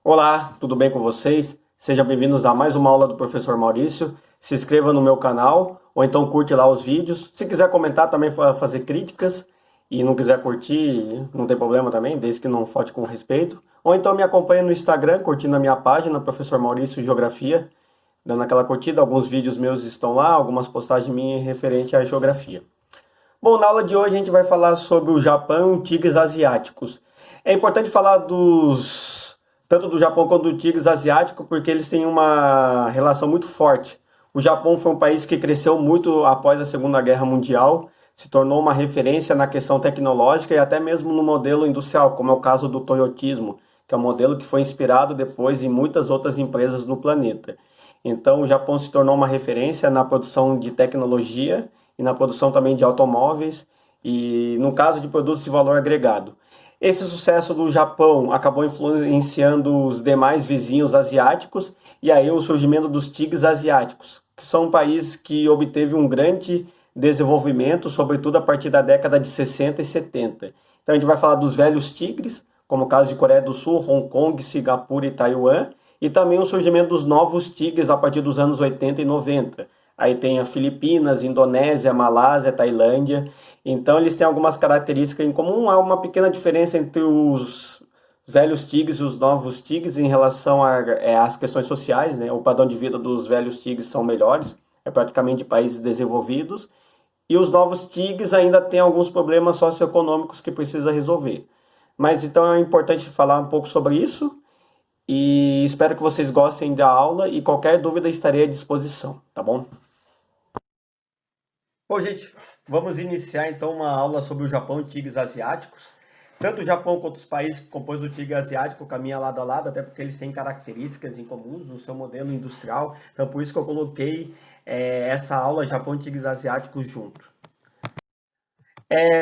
Olá, tudo bem com vocês? Sejam bem-vindos a mais uma aula do professor Maurício. Se inscreva no meu canal ou então curte lá os vídeos. Se quiser comentar também, fazer críticas e não quiser curtir, não tem problema também, desde que não falte com respeito. Ou então me acompanhe no Instagram, curtindo a minha página, professor Maurício Geografia, dando aquela curtida. Alguns vídeos meus estão lá, algumas postagens minhas referente à geografia. Bom, na aula de hoje a gente vai falar sobre o Japão e tigres asiáticos. É importante falar tanto do Japão quanto do tigres asiático porque eles têm uma relação muito forte. O Japão foi um país que cresceu muito após a Segunda Guerra Mundial, se tornou uma referência na questão tecnológica e até mesmo no modelo industrial, como é o caso do Toyotismo, que é um modelo que foi inspirado depois em muitas outras empresas no planeta. Então, o Japão se tornou uma referência na produção de tecnologia e na produção também de automóveis e no caso de produtos de valor agregado. Esse sucesso do Japão acabou influenciando os demais vizinhos asiáticos e aí o surgimento dos tigres asiáticos, que são um país que obteve um grande desenvolvimento, sobretudo a partir da década de 60 e 70. Então a gente vai falar dos velhos tigres, como o caso de Coreia do Sul, Hong Kong, Singapura e Taiwan, e também o surgimento dos novos tigres a partir dos anos 80 e 90. Aí tem a Filipinas, Indonésia, Malásia, Tailândia. Então eles têm algumas características em comum. Há uma pequena diferença entre os velhos tigres e os novos tigres em relação às questões sociais, né? O padrão de vida dos velhos tigres são melhores, é praticamente de países desenvolvidos. E os novos tigres ainda têm alguns problemas socioeconômicos que precisa resolver. Mas então é importante falar um pouco sobre isso e espero que vocês gostem da aula e qualquer dúvida estarei à disposição, tá bom? Bom, gente, vamos iniciar então uma aula sobre o Japão e tigres asiáticos. Tanto o Japão quanto os países que compõem o tigre asiático caminham lado a lado, até porque eles têm características em comuns no seu modelo industrial. Então, por isso que eu coloquei essa aula Japão e tigres asiáticos junto.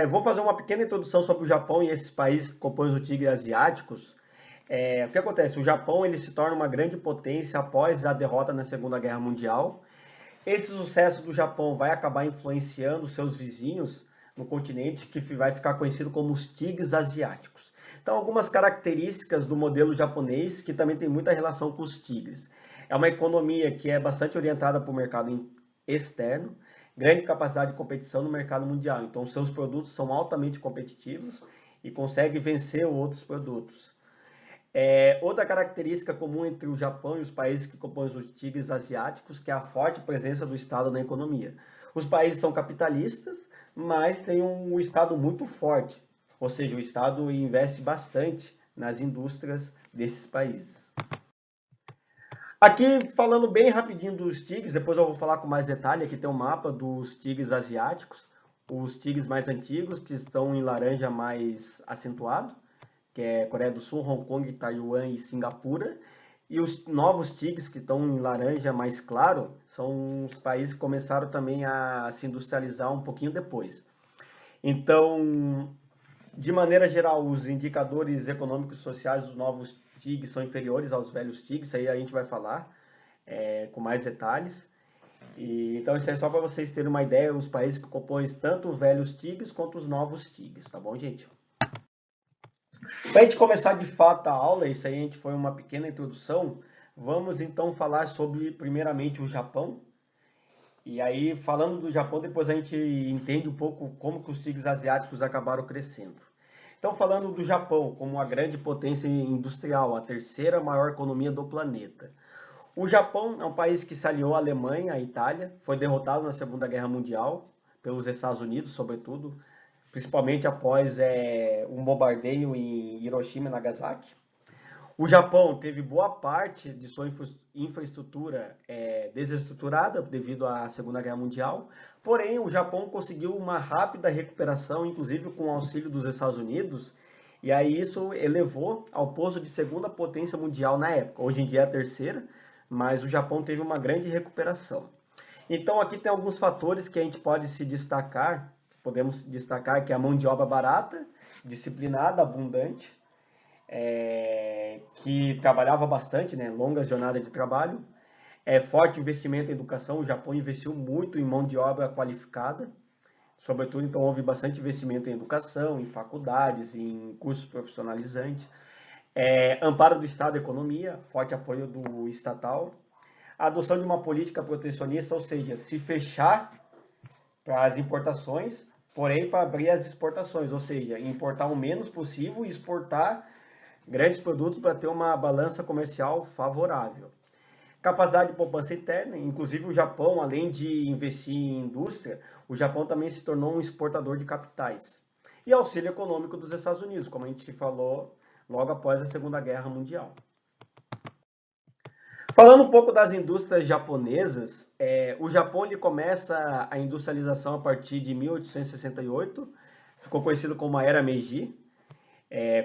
Vou fazer uma pequena introdução sobre o Japão e esses países que compõem o tigre asiáticos. O que acontece? O Japão ele se torna uma grande potência após a derrota na Segunda Guerra Mundial. Esse sucesso do Japão vai acabar influenciando seus vizinhos no continente, que vai ficar conhecido como os tigres asiáticos. Então, algumas características do modelo japonês que também tem muita relação com os tigres. É uma economia que é bastante orientada para o mercado externo, grande capacidade de competição no mercado mundial. Então, seus produtos são altamente competitivos e conseguem vencer outros produtos. Outra característica comum entre o Japão e os países que compõem os tigres asiáticos, que é a forte presença do Estado na economia. Os países são capitalistas, mas têm um Estado muito forte, ou seja, o Estado investe bastante nas indústrias desses países. Aqui, falando bem rapidinho dos tigres, depois eu vou falar com mais detalhe, aqui tem um mapa dos tigres asiáticos, os tigres mais antigos, que estão em laranja mais acentuado, que é Coreia do Sul, Hong Kong, Taiwan e Singapura. E os novos tigres, que estão em laranja mais claro, são os países que começaram também a se industrializar um pouquinho depois. Então, de maneira geral, os indicadores econômicos e sociais dos novos tigres são inferiores aos velhos tigres, isso aí a gente vai falar com mais detalhes. Então, isso é só para vocês terem uma ideia, os países que compõem tanto os velhos tigres quanto os novos tigres, tá bom, gente? Para a gente começar de fato a aula, isso aí a gente foi uma pequena introdução, vamos então falar sobre primeiramente o Japão. E aí, falando do Japão, depois a gente entende um pouco como que os tigres asiáticos acabaram crescendo. Então, falando do Japão como uma grande potência industrial, a terceira maior economia do planeta. O Japão é um país que se aliou à Alemanha, à Itália, foi derrotado na Segunda Guerra Mundial, pelos Estados Unidos, sobretudo, principalmente após um bombardeio em Hiroshima e Nagasaki. O Japão teve boa parte de sua infraestrutura desestruturada devido à Segunda Guerra Mundial, porém o Japão conseguiu uma rápida recuperação, inclusive com o auxílio dos Estados Unidos, e aí isso elevou ao posto de segunda potência mundial na época. Hoje em dia é a terceira, mas o Japão teve uma grande recuperação. Então aqui tem alguns fatores que a gente pode se destacar, podemos destacar que é a mão de obra barata, disciplinada, abundante, que trabalhava bastante, né, longas jornadas de trabalho, forte investimento em educação, o Japão investiu muito em mão de obra qualificada, sobretudo, então houve bastante investimento em educação, em faculdades, em cursos profissionalizantes. Amparo do Estado à economia, forte apoio do estatal, a adoção de uma política protecionista, ou seja, se fechar para as importações, porém para abrir as exportações, ou seja, importar o menos possível e exportar grandes produtos para ter uma balança comercial favorável. Capacidade de poupança interna, inclusive o Japão, além de investir em indústria, o Japão também se tornou um exportador de capitais. E auxílio econômico dos Estados Unidos, como a gente falou logo após a Segunda Guerra Mundial. Falando um pouco das indústrias japonesas, o Japão ele começa a industrialização a partir de 1868, ficou conhecido como a Era Meiji,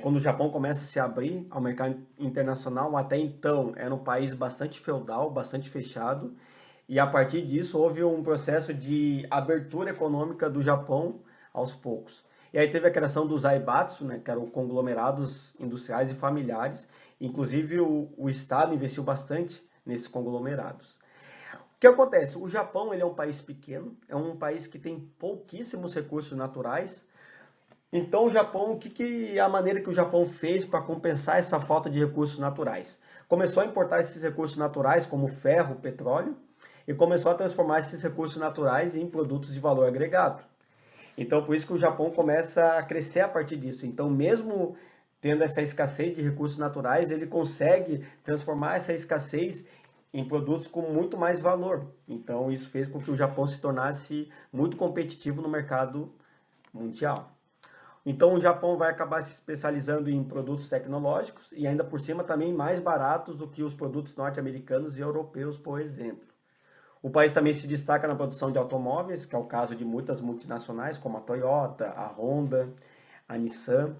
quando o Japão começa a se abrir ao mercado internacional. Até então era um país bastante feudal, bastante fechado, e a partir disso houve um processo de abertura econômica do Japão aos poucos. E aí teve a criação dos Zaibatsu, né, que eram conglomerados industriais e familiares. Inclusive o Estado investiu bastante nesses conglomerados. O que acontece? O Japão ele é um país pequeno, é um país que tem pouquíssimos recursos naturais. Então o Japão, a maneira que o Japão fez para compensar essa falta de recursos naturais? Começou a importar esses recursos naturais, como ferro, petróleo, e começou a transformar esses recursos naturais em produtos de valor agregado. Então, por isso que o Japão começa a crescer a partir disso. Então, mesmo tendo essa escassez de recursos naturais, ele consegue transformar essa escassez em produtos com muito mais valor. Então, isso fez com que o Japão se tornasse muito competitivo no mercado mundial. Então, o Japão vai acabar se especializando em produtos tecnológicos e ainda por cima também mais baratos do que os produtos norte-americanos e europeus, por exemplo. O país também se destaca na produção de automóveis, que é o caso de muitas multinacionais, como a Toyota, a Honda, a Nissan.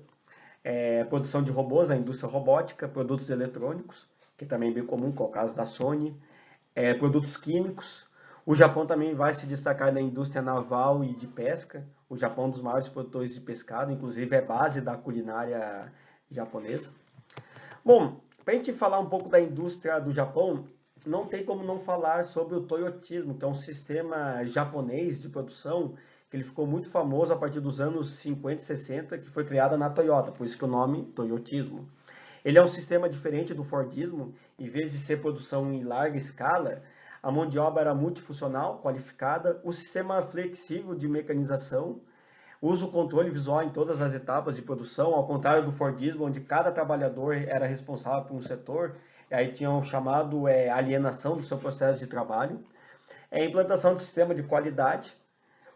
Produção de robôs, a indústria robótica, produtos eletrônicos, que também é bem comum, que é o caso da Sony. Produtos químicos. O Japão também vai se destacar na indústria naval e de pesca. O Japão é um dos maiores produtores de pescado, inclusive é base da culinária japonesa. Bom, para a gente falar um pouco da indústria do Japão, não tem como não falar sobre o toyotismo, que é um sistema japonês de produção que ele ficou muito famoso a partir dos anos 50 e 60, que foi criada na Toyota, por isso que o nome toyotismo. Ele é um sistema diferente do Fordismo. Em vez de ser produção em larga escala, a mão de obra era multifuncional, qualificada, o sistema flexível de mecanização, usa o controle visual em todas as etapas de produção, ao contrário do Fordismo, onde cada trabalhador era responsável por um setor, e aí tinha o chamado alienação do seu processo de trabalho. A implantação de sistema de qualidade,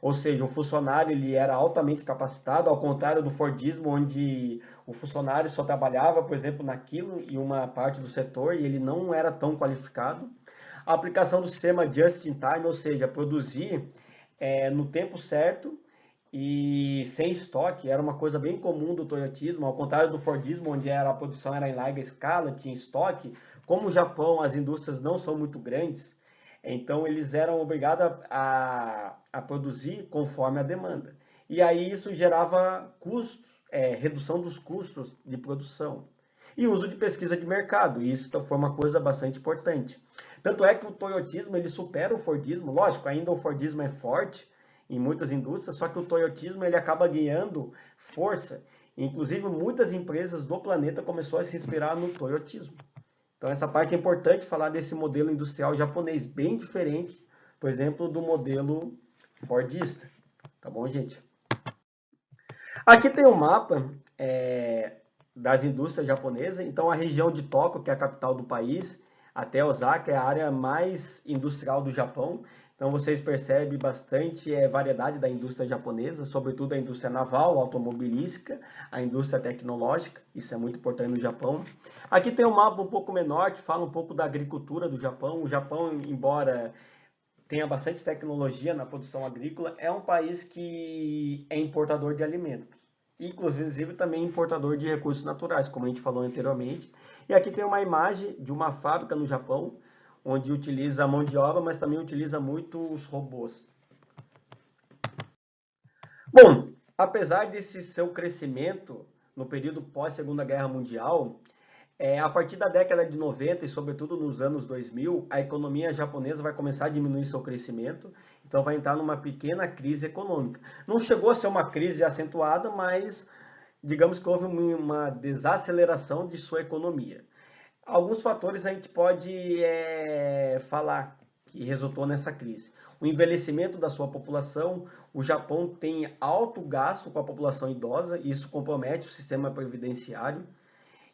ou seja, o funcionário ele era altamente capacitado, ao contrário do Fordismo, onde o funcionário só trabalhava, por exemplo, naquilo e uma parte do setor e ele não era tão qualificado. A aplicação do sistema just in time, ou seja, produzir no tempo certo e sem estoque, era uma coisa bem comum do toyotismo, ao contrário do Fordismo, onde a produção era em larga escala, tinha estoque. Como o Japão, as indústrias não são muito grandes, então eles eram obrigados a produzir conforme a demanda. E aí isso gerava custos, redução dos custos de produção. E uso de pesquisa de mercado, e isso foi uma coisa bastante importante. Tanto é que o toyotismo ele supera o Fordismo, lógico, ainda o Fordismo é forte em muitas indústrias, só que o toyotismo ele acaba ganhando força. Inclusive muitas empresas do planeta começaram a se inspirar no toyotismo. Então essa parte é importante falar desse modelo industrial japonês, bem diferente, por exemplo, do modelo fordista. Tá bom, gente? Aqui tem um mapa das indústrias japonesas. Então a região de Tóquio, que é a capital do país, até Osaka é a área mais industrial do Japão. Então vocês percebem bastante variedade da indústria japonesa, sobretudo a indústria naval, automobilística, a indústria tecnológica, isso é muito importante no Japão. Aqui tem um mapa um pouco menor que fala um pouco da agricultura do Japão. O Japão, embora tenha bastante tecnologia na produção agrícola, é um país que é importador de alimentos. Inclusive também importador de recursos naturais, como a gente falou anteriormente. E aqui tem uma imagem de uma fábrica no Japão, onde utiliza a mão de obra, mas também utiliza muito os robôs. Bom, apesar desse seu crescimento no período pós-Segunda Guerra Mundial, a partir da década de 90 e sobretudo nos anos 2000, a economia japonesa vai começar a diminuir seu crescimento, então vai entrar numa pequena crise econômica. Não chegou a ser uma crise acentuada, mas digamos que houve uma desaceleração de sua economia. Alguns fatores a gente pode falar que resultou nessa crise. O envelhecimento da sua população, o Japão tem alto gasto com a população idosa, e isso compromete o sistema previdenciário.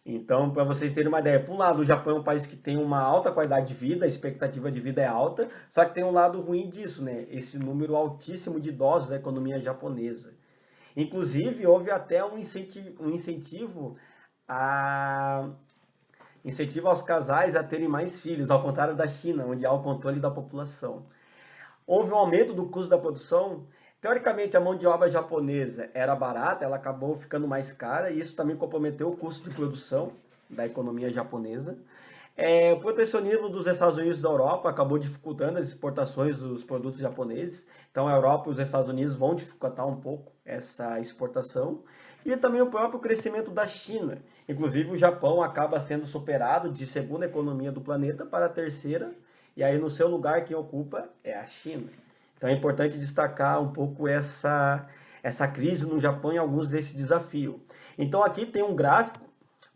Então, para vocês terem uma ideia, por um lado, o Japão é um país que tem uma alta qualidade de vida, a expectativa de vida é alta, só que tem um lado ruim disso, né? Esse número altíssimo de idosos da economia japonesa. Inclusive, houve até um incentivo a incentiva aos casais a terem mais filhos, ao contrário da China, onde há o controle da população. Houve um aumento do custo da produção. Teoricamente, a mão de obra japonesa era barata, ela acabou ficando mais cara, e isso também comprometeu o custo de produção da economia japonesa. O protecionismo dos Estados Unidos e da Europa acabou dificultando as exportações dos produtos japoneses. Então, a Europa e os Estados Unidos vão dificultar um pouco essa exportação. E também o próprio crescimento da China. Inclusive, o Japão acaba sendo superado de segunda economia do planeta para a terceira. E aí, no seu lugar, quem ocupa é a China. Então, é importante destacar um pouco essa crise no Japão e alguns desses desafios. Então, aqui tem um gráfico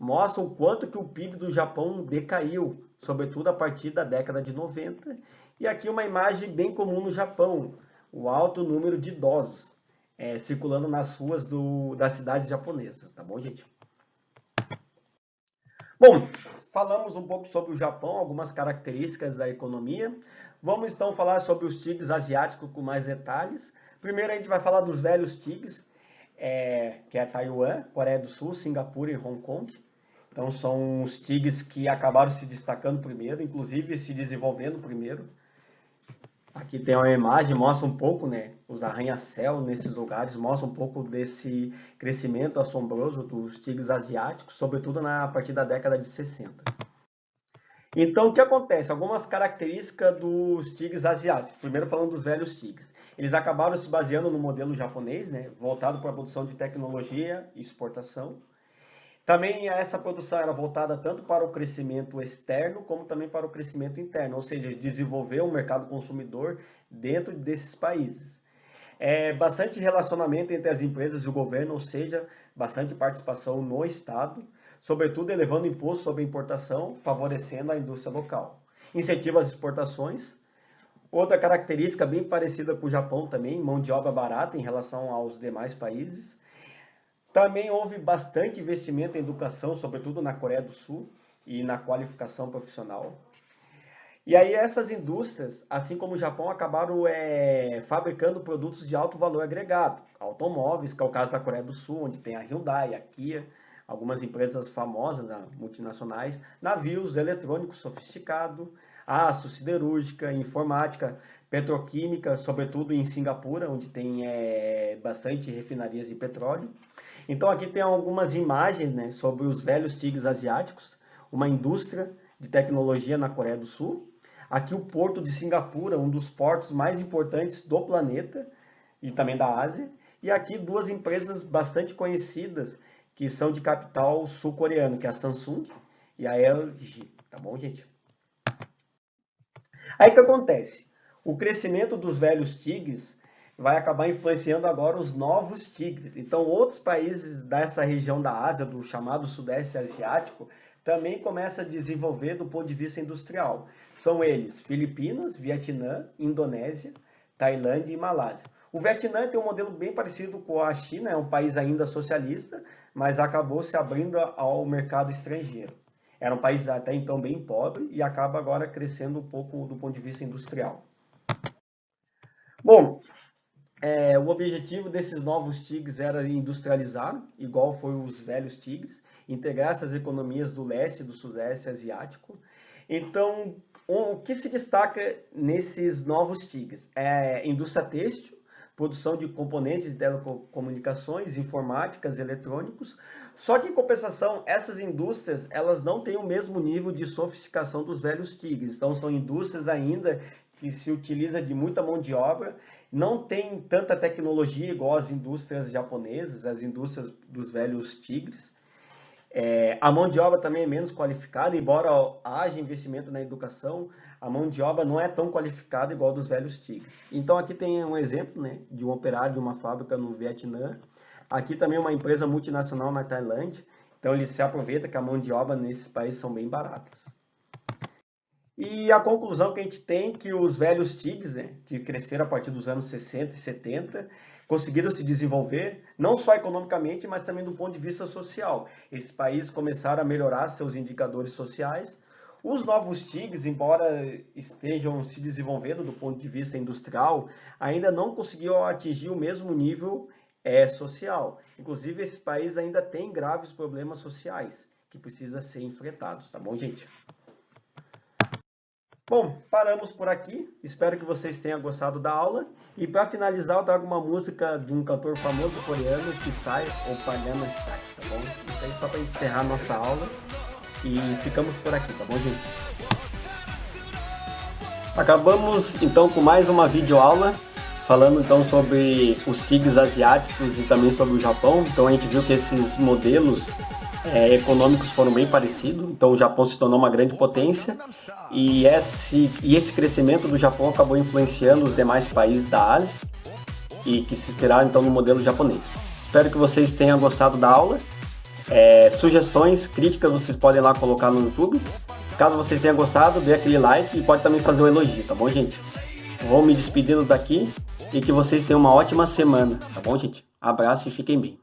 mostra o quanto que o PIB do Japão decaiu, sobretudo a partir da década de 90. E aqui uma imagem bem comum no Japão, o alto número de idosos circulando nas ruas das cidades japonesas, tá bom, gente? Bom, falamos um pouco sobre o Japão, algumas características da economia. Vamos então falar sobre os tigres asiáticos com mais detalhes. Primeiro a gente vai falar dos velhos tigres, que é Taiwan, Coreia do Sul, Singapura e Hong Kong. Então são os tigres que acabaram se destacando primeiro, inclusive se desenvolvendo primeiro. Aqui tem uma imagem, mostra um pouco, né, os arranha-céu nesses lugares, mostra um pouco desse crescimento assombroso dos tigres asiáticos, sobretudo a partir da década de 60. Então, o que acontece? Algumas características dos tigres asiáticos. Primeiro falando dos velhos tigres. Eles acabaram se baseando no modelo japonês, né, voltado para a produção de tecnologia e exportação. Também essa produção era voltada tanto para o crescimento externo, como também para o crescimento interno, ou seja, desenvolver um mercado consumidor dentro desses países. Bastante relacionamento entre as empresas e o governo, ou seja, bastante participação no Estado, sobretudo elevando imposto sobre a importação, favorecendo a indústria local. Incentiva as exportações. Outra característica bem parecida com o Japão também, mão de obra barata em relação aos demais países. Também houve bastante investimento em educação, sobretudo na Coreia do Sul, e na qualificação profissional. E aí essas indústrias, assim como o Japão, acabaram fabricando produtos de alto valor agregado. Automóveis, que é o caso da Coreia do Sul, onde tem a Hyundai, a Kia, algumas empresas famosas, multinacionais, navios eletrônicos sofisticados, aço, siderúrgica, informática, petroquímica, sobretudo em Singapura, onde tem bastante refinarias de petróleo. Então aqui tem algumas imagens, né, sobre os velhos tigres asiáticos, uma indústria de tecnologia na Coreia do Sul. Aqui o porto de Singapura, um dos portos mais importantes do planeta e também da Ásia. E aqui duas empresas bastante conhecidas que são de capital sul-coreano, que é a Samsung e a LG, tá bom, gente? Aí o que acontece? O crescimento dos velhos tigres vai acabar influenciando agora os novos tigres. Então, outros países dessa região da Ásia, do chamado Sudeste Asiático, também começam a desenvolver do ponto de vista industrial. São eles Filipinas, Vietnã, Indonésia, Tailândia e Malásia. O Vietnã tem um modelo bem parecido com a China, é um país ainda socialista, mas acabou se abrindo ao mercado estrangeiro. Era um país até então bem pobre e acaba agora crescendo um pouco do ponto de vista industrial. Bom, o objetivo desses novos tigres era industrializar, igual foi os velhos tigres, integrar essas economias do leste e do sudeste asiático. Então, o que se destaca nesses novos tigres? Indústria têxtil, produção de componentes de telecomunicações, informáticas, eletrônicos. Só que, em compensação, essas indústrias elas não têm o mesmo nível de sofisticação dos velhos tigres. Então, são indústrias ainda que se utiliza de muita mão de obra, não tem tanta tecnologia igual as indústrias japonesas, as indústrias dos velhos tigres. A mão de obra também é menos qualificada, embora haja investimento na educação, a mão de obra não é tão qualificada igual a dos velhos tigres. Então aqui tem um exemplo, né, de um operário de uma fábrica no Vietnã, Aqui também é uma empresa multinacional na Tailândia, então ele se aproveita que a mão de obra nesses países são bem baratas. E a conclusão que a gente tem é que os velhos tigres, né, que cresceram a partir dos anos 60 e 70, conseguiram se desenvolver, não só economicamente, mas também do ponto de vista social. Esses países começaram a melhorar seus indicadores sociais. Os novos tigres, embora estejam se desenvolvendo do ponto de vista industrial, ainda não conseguiram atingir o mesmo nível social. Inclusive, esses países ainda têm graves problemas sociais que precisam ser enfrentados, tá bom, gente? Bom, paramos por aqui. Espero que vocês tenham gostado da aula. E para finalizar, eu trago uma música de um cantor famoso coreano, Psy ou Gangnam Style, tá bom? Isso aí só para encerrar a nossa aula. E ficamos por aqui, tá bom, gente? Acabamos então com mais uma videoaula, falando então sobre os tigres asiáticos e também sobre o Japão. Então a gente viu que esses modelos econômicos foram bem parecidos, então o Japão se tornou uma grande potência e esse crescimento do Japão acabou influenciando os demais países da Ásia e que se inspiraram então no modelo japonês. Espero que vocês tenham gostado da aula. Sugestões, críticas vocês podem lá colocar no YouTube. Caso vocês tenham gostado, dê aquele like e pode também fazer um elogio, tá bom, gente? Vou me despedindo daqui e que vocês tenham uma ótima semana, tá bom, gente? Abraço e fiquem bem.